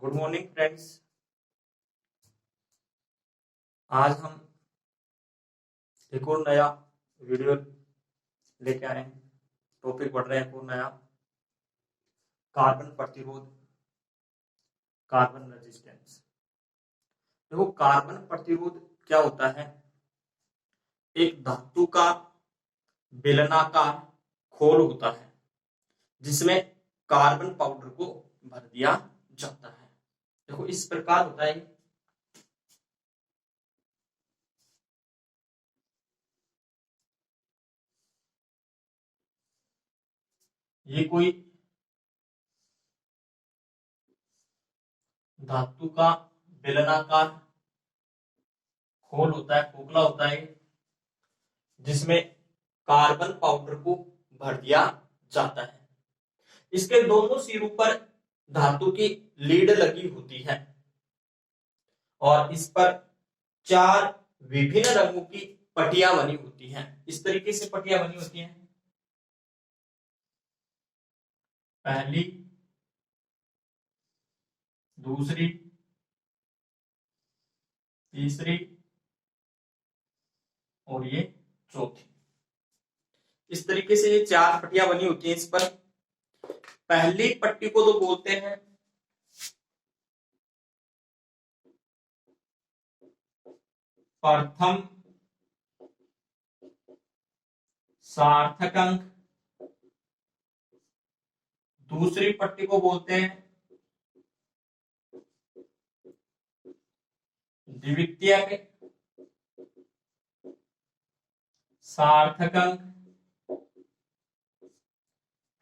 Good morning friends. आज हम एक और नया वीडियो लेके आए हैं। टॉपिक बढ़ रहे हैं एक और नया, कार्बन प्रतिरोध, कार्बन रेजिस्टेंस। देखो, कार्बन प्रतिरोध क्या होता है? एक धातु का बेलनाकार खोल होता है जिसमें कार्बन पाउडर को भर दिया जाता है। देखो, इस प्रकार होता है। ये कोई धातु का बेलनाकार खोल होता है, खोखला होता है, जिसमें कार्बन पाउडर को भर दिया जाता है। इसके दोनों सिरों पर धातु की लीड लगी होती है और इस पर 4 विभिन्न रंगों की पट्टियां बनी होती हैं। इस तरीके से पट्टियां बनी होती हैं। पहली, दूसरी, तीसरी और ये चौथी। इस तरीके से ये 4 पट्टियां बनी होती हैं। इस पर पहली पट्टी को तो बोलते हैं प्रथम सार्थक अंक, दूसरी पट्टी को बोलते हैं द्वितीयक सार्थक अंक,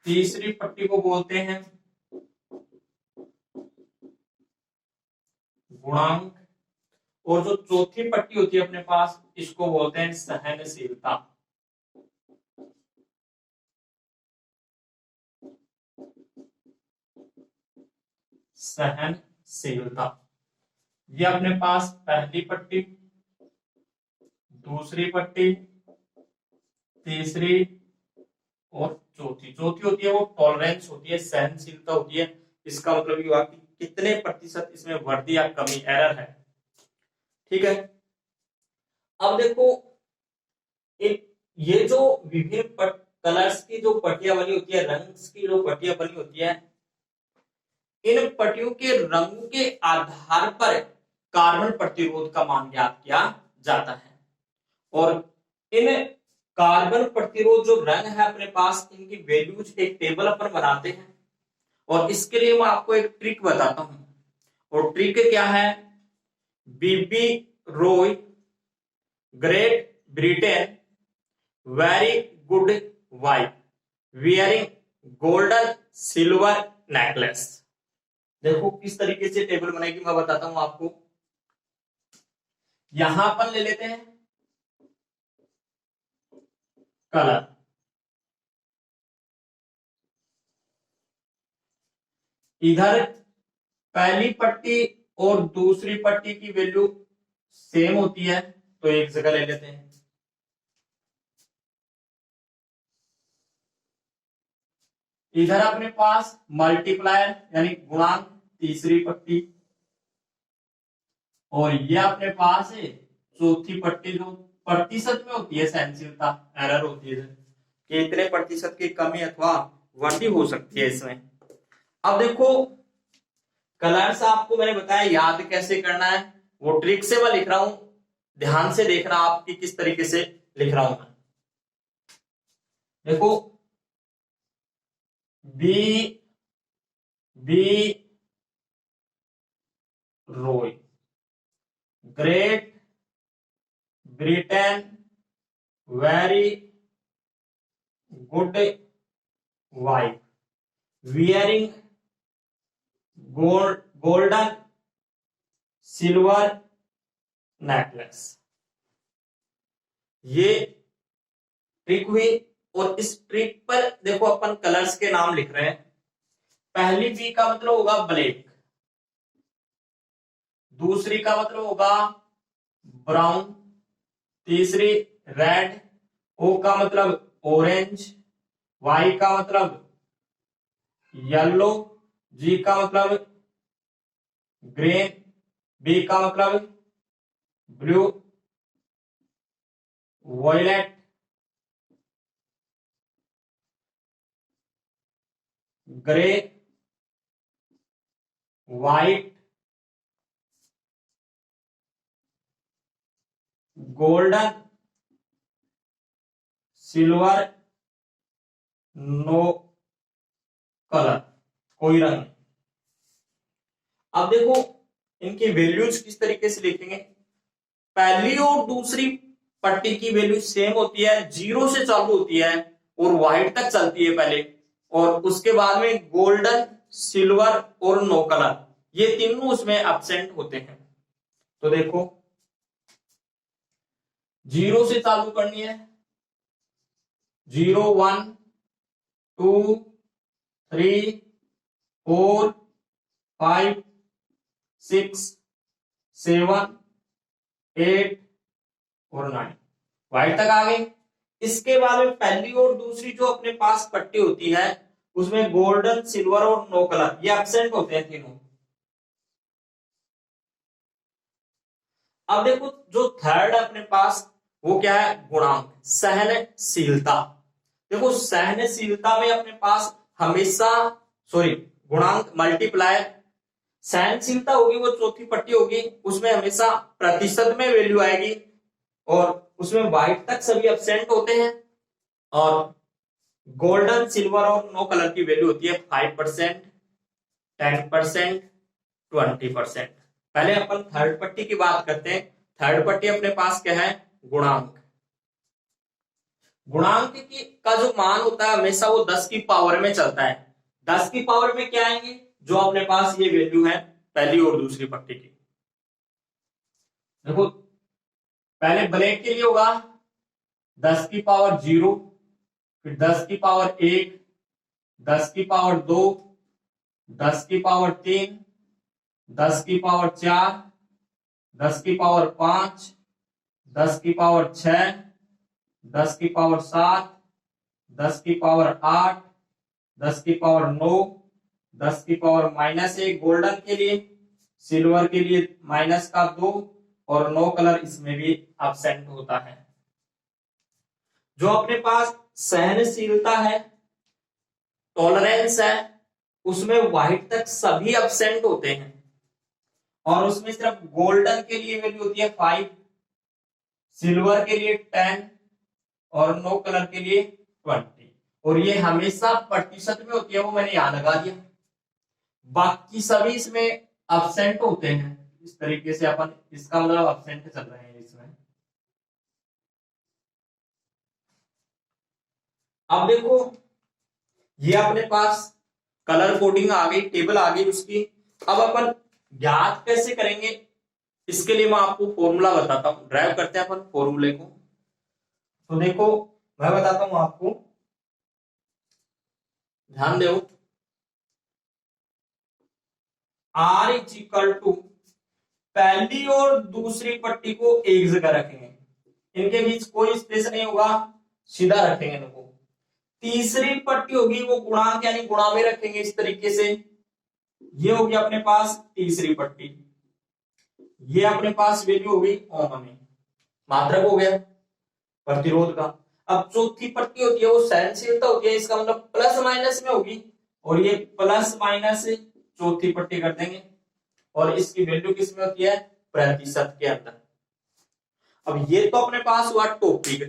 तीसरी पट्टी को बोलते हैं गुणांक, और जो चौथी पट्टी होती है अपने पास, इसको बोलते हैं सहनशीलता। सहनशीलता। ये अपने पास पहली पट्टी, दूसरी पट्टी, तीसरी और चौथी। चौथी होती है वो टॉलरेंस होती है, सहनशीलता होती है। इसका मतलब ये हुआ कि कितने प्रतिशत इसमें वृद्धि या कमी, एरर है। ठीक है। अब देखो, ये जो विभिन्न कलर्स की जो पट्टियां बनी होती है, रंग की जो पट्टियां बनी होती है, इन पट्टियों के रंगों के आधार पर कार्बन प्रतिरोध का मान ज्ञात किया जाता है। और इन कार्बन प्रतिरोध जो रंग है अपने पास, इनकी वैल्यूज एक टेबल अपन बनाते हैं। और इसके लिए मैं आपको एक ट्रिक बताता हूं, और ट्रिक क्या है? B B Roy, Great Britain, very good wife, wearing golden silver necklace. देखो किस तरीके से टेबल बनेगी, मैं बताता हूं आपको। यहां अपन ले लेते हैं कलर। इधर पहली पट्टी और दूसरी पट्टी की वैल्यू सेम होती है, तो एक जगह ले लेते हैं। इधर अपने पास मल्टीप्लायर यानी गुणांक, तीसरी पट्टी, और ये अपने पास है चौथी पट्टी, जो प्रतिशत में होती है सहनशीलता, एरर होती है कि इतने प्रतिशत की कमी अथवा वृद्धि हो सकती है इसमें। अब देखो, कलर्स आपको मैंने बताया याद कैसे करना है, वो ट्रिक से मैं लिख रहा हूं, ध्यान से देखना आपकी किस तरीके से लिख रहा हूं मैं। देखो, B Roy, Great Britain, very good wife, wearing golden silver necklace. ये ट्रिक हुई। और इस ट्रिक पर देखो, अपन कलर्स के नाम लिख रहे हैं। पहली बी का मतलब होगा ब्लैक, दूसरी का मतलब होगा ब्राउन, तीसरी रेड, ओ का मतलब ऑरेंज, वाई का मतलब येलो, जी का मतलब ग्रीन, बी का मतलब blue, violet, grey, white, golden, silver, no colour, कोई रंग नहीं। अब देखो इनकी वैल्यूज किस तरीके से लिखेंगे। पहली और दूसरी पट्टी की वैल्यू सेम होती है, जीरो से चालू होती है और व्हाइट तक चलती है पहले, और उसके बाद में गोल्डन, सिल्वर और नो कलर, ये तीनों उसमें एब्सेंट होते हैं। तो देखो जीरो से चालू करनी है, 0 1 2 3 4 5 6 7 8 और 9, व्हाइट तक आ गई। इसके बाद में पहली और दूसरी जो अपने पास पट्टी होती है उसमें गोल्डन, सिल्वर और नो कलर ये एब्सेंट होते हैं तीनों। अब देखो जो थर्ड अपने पास वो क्या है, गुणांक, सहनशीलता। देखो सहनशीलता में अपने पास हमेशा, सॉरी, गुणांक मल्टीप्लायर, सहनशीलता होगी वो चौथी पट्टी होगी, उसमें हमेशा प्रतिशत में वैल्यू आएगी और उसमें व्हाइट तक सभी एब्सेंट होते हैं। और गोल्डन, सिल्वर और नो कलर की वैल्यू होती है 5%, 10%, 20%। पहले अपन थर्ड पट्टी की बात करते हैं। थर्ड पट्टी अपने पास क्या है, गुणांक। गुणांक की का जो मान होता है हमेशा वो 10 की पावर में चलता है। 10 की पावर में क्या आएंगे, जो अपने पास ये वैल्यू है पहली और दूसरी पट्टी की। देखो पहले ब्लैक के लिए होगा 10 की पावर 0, फिर 10 की पावर 1, 10 की पावर 2, 10 की पावर 3, 10 की पावर 4, 10 की पावर 5, 10 की पावर 6, 10 की पावर 7, 10 की पावर 8, 10 की पावर 9, 10 की पावर -1 गोल्डन के लिए, सिल्वर के लिए -2 और नो कलर इसमें भी एब्सेंट होता है। जो अपने पास सहनशीलता है, टॉलरेंस है, उसमें व्हाइट तक सभी एब्सेंट होते हैं और उसमें सिर्फ गोल्डन के लिए वैल्यू होती है 5, सिल्वर के लिए 10 और नो कलर के लिए 20। और ये हमेशा प्रतिशत में होती है, वो मैंने यहां लगा दिया। बाकी सभी इसमें एब्सेंट होते हैं। इस तरीके से अपन, इसका मतलब एब्सेंट चल रहे हैं इसमें। अब देखो ये अपने पास कलर कोडिंग आ गई, टेबल आ गई उसकी। अब अपन ज्ञात कैसे करेंगे, इसके लिए मैं आपको फॉर्मूला बताता हूं। ड्राइव करते हैं अपन फॉर्मूले को। तो देखो मैं बताता हूं आपको, ध्यान दो। R इज इक्वल टू, पहली और दूसरी पट्टी को एक जगह रखेंगे, इनके बीच कोई स्पेस नहीं होगा, सीधा रखेंगे इनको। तीसरी पट्टी होगी वो गुणांक यानी गुणा में रखेंगे इस तरीके से। ये होगी अपने पास तीसरी पट्टी, ये अपने पास वैल्यू होगी ओम में, मात्रक हो गया प्रतिरोध का। अब चौथी पट्टी होती है वो सहनशीलता होती है, इसका मतलब प्लस माइनस में होगी और ये प्लस माइनस चौथी पट्टी कर देंगे और इसकी वैल्यू किस में होती है, प्रतिशत के अंदर। अब ये तो अपने पास हुआ टॉपिक।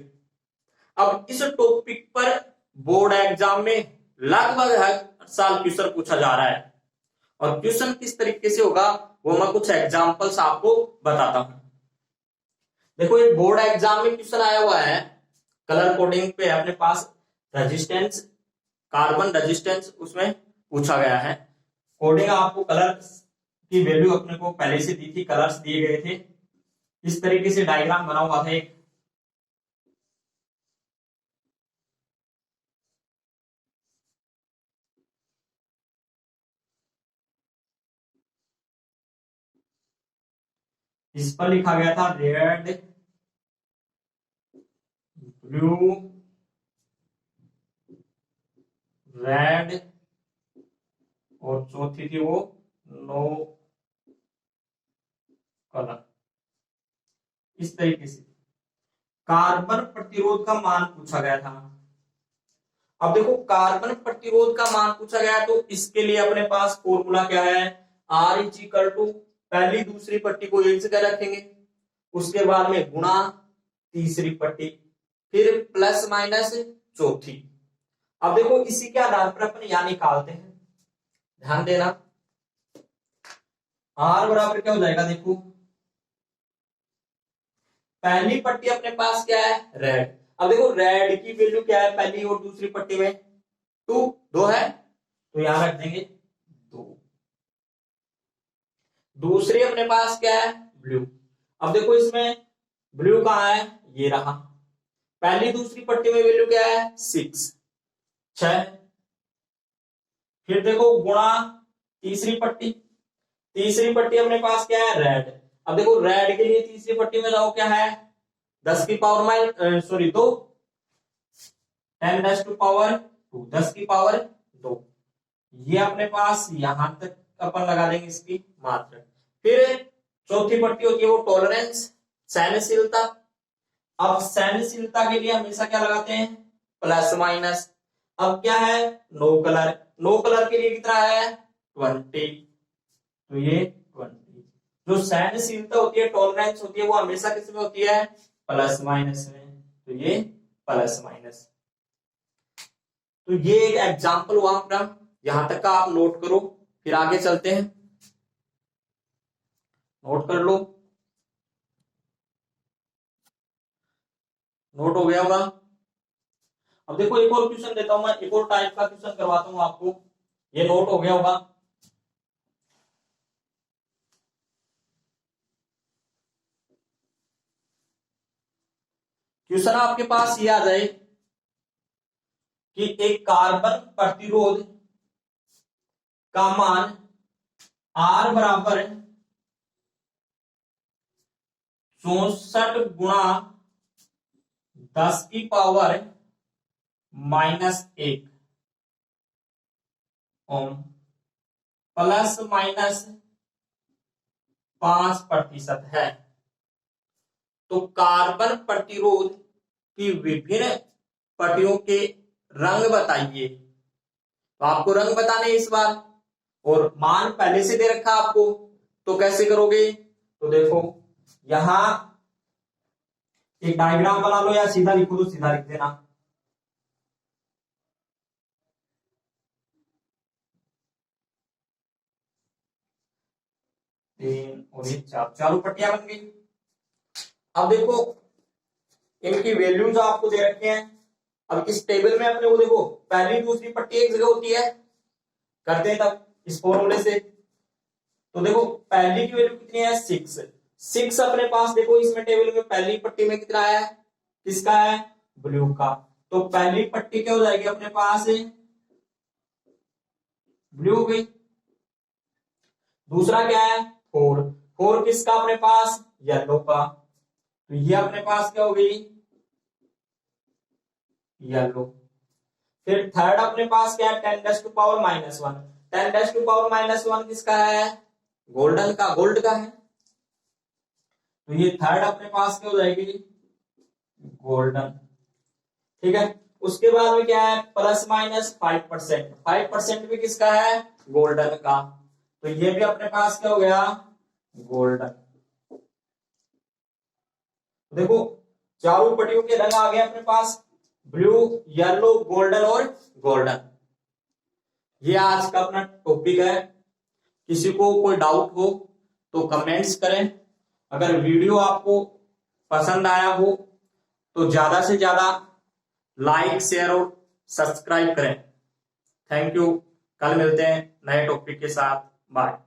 अब इस टॉपिक पर बोर्ड एग्जाम में लगभग हर साल क्वेश्चन पूछा जा रहा है और क्वेश्चन किस तरीके से होगा वो मैं कुछ एग्जांपल्स आपको बताता हूं। देखो एक बोर्ड एग्जाम में क्वेश्चन आया हुआ है, कलर कोडिंग पे अपने पास रेजिस्टेंस, कार्बन रेजिस्टेंस उसमें पूछा गया है। कोडिंग आपको कलर की वैल्यू अपने को पहले से दी थी, कलर्स दिए गए थे, इस तरीके से डायग्राम बना हुआ था एक। इस पर लिखा गया था रेड, ब्लू, रेड और चौथी थी वो नो कलर। इस तरीके से कार्बन प्रतिरोध का मान पूछा गया था। अब देखो कार्बन प्रतिरोध का मान पूछा गया तो इसके लिए अपने पास फॉर्मूला क्या है, R इज इक्वल टू पहली दूसरी पट्टी को एक जगह रखेंगे, उसके बाद में गुणा तीसरी पट्टी, फिर प्लस माइनस चौथी। अब देखो इसी के आधार पर अपन यहां निकालते हैं, ध्यान देना। R बराबर क्या हो जाएगा, देखो पहली पट्टी अपने पास क्या है, रेड। अब देखो रेड की वैल्यू क्या है पहली और दूसरी पट्टी में, 2 है, तो यहां रख देंगे 2। दूसरी अपने पास क्या है, ब्लू। अब देखो इसमें ब्लू कहां है, ये रहा। पहली दूसरी पट्टी में वैल्यू क्या है, 6। फिर देखो गुणा तीसरी पट्टी, तीसरी पट्टी अपने पास क्या है, रेड। अब देखो रेड के लिए तीसरी पट्टी में लाओ क्या है, 10 की पावर माइनस 2, 10 टू पावर 2, 10 की पावर 2। ये अपने पास यहां तक अपन लगा देंगे इसकी मात्रा। फिर चौथी पट्टी होती है वो टॉलरेंस, सहनशीलता। अब सहनशीलता के लिए हमेशा क्या लगाते हैं, प्लस माइनस। अब क्या है, नो कलर, नो कलर के लिए कितना है, 20, तो ये 20। जो सहनशीलता होती है, टॉलरेंस होती है, वो हमेशा किस में होती है, प्लस माइनस में, तो ये प्लस माइनस। तो ये एक एग्जाम्पल हुआ अपना, यहां तक का आप नोट करो, फिर आगे चलते हैं। नोट कर लो, नोट हो गया होगा। अब देखो एक और क्वेश्चन देता हूं मैं, एक और टाइप का क्वेश्चन करवाता हूं आपको, ये नोट हो गया होगा। क्वेश्चन आपके पास ये आ जाए कि एक कार्बन प्रतिरोध का मान R बराबर 64 गुणा 10 की पावर -1 ओम प्लस माइनस 5% है। तो कार्बन प्रतिरोध की विभिन्न पट्टियों के रंग बताइए। तो आपको रंग बताने इस बार, और मान पहले से दे रखा आपको, तो कैसे करोगे, तो देखो यहां एक डायग्राम बना लो, या सीधा लिखो तो सीधा लिख देना। तीन और ये चारों पट्टियां बन गई। अब देखो इनकी वैल्यूज आपको दे रखे हैं। अब इस टेबल में अपने वो देखो पहली दूसरी पट्टी एक जगह होती है, करते हैं तब इस फॉर्मूले से। तो देखो पहली की वैल्यू कितनी है, 6 अपने पास। देखो इसमें टेबल में पहली पट्टी में कितना है, किसका है, ब्लू का। तो पहली पट्टी क्या हो जाएगी अपने पास, ब्लू हो गई। दूसरा क्या है, 4 किसका अपने पास, येलो का। तो ये अपने पास क्या हो गई, येलो। फिर थर्ड अपने पास क्या है, 10 टू पावर -1, 10 टू पावर -1 किसका है, गोल्डन का, गोल्ड का है। तो ये थर्ड अपने पास क्या हो जाएगी, गोल्डन। ठीक है, उसके बाद में क्या है, प्लस माइनस 5%, 5% भी किसका है, गोल्डन का। तो ये भी अपने पास क्या हो गया, गोल्डन। देखो चारों पट्टियों के रंग आ गए अपने पास, ब्लू, येलो, गोल्डन और गोल्डन। ये आज का अपना टॉपिक है। किसी को कोई डाउट हो तो कमेंट्स करें। अगर वीडियो आपको पसंद आया हो तो ज्यादा से ज्यादा लाइक, शेयर और सब्सक्राइब करें। Thank you. कल मिलते हैं नए टॉपिक के साथ। बाय।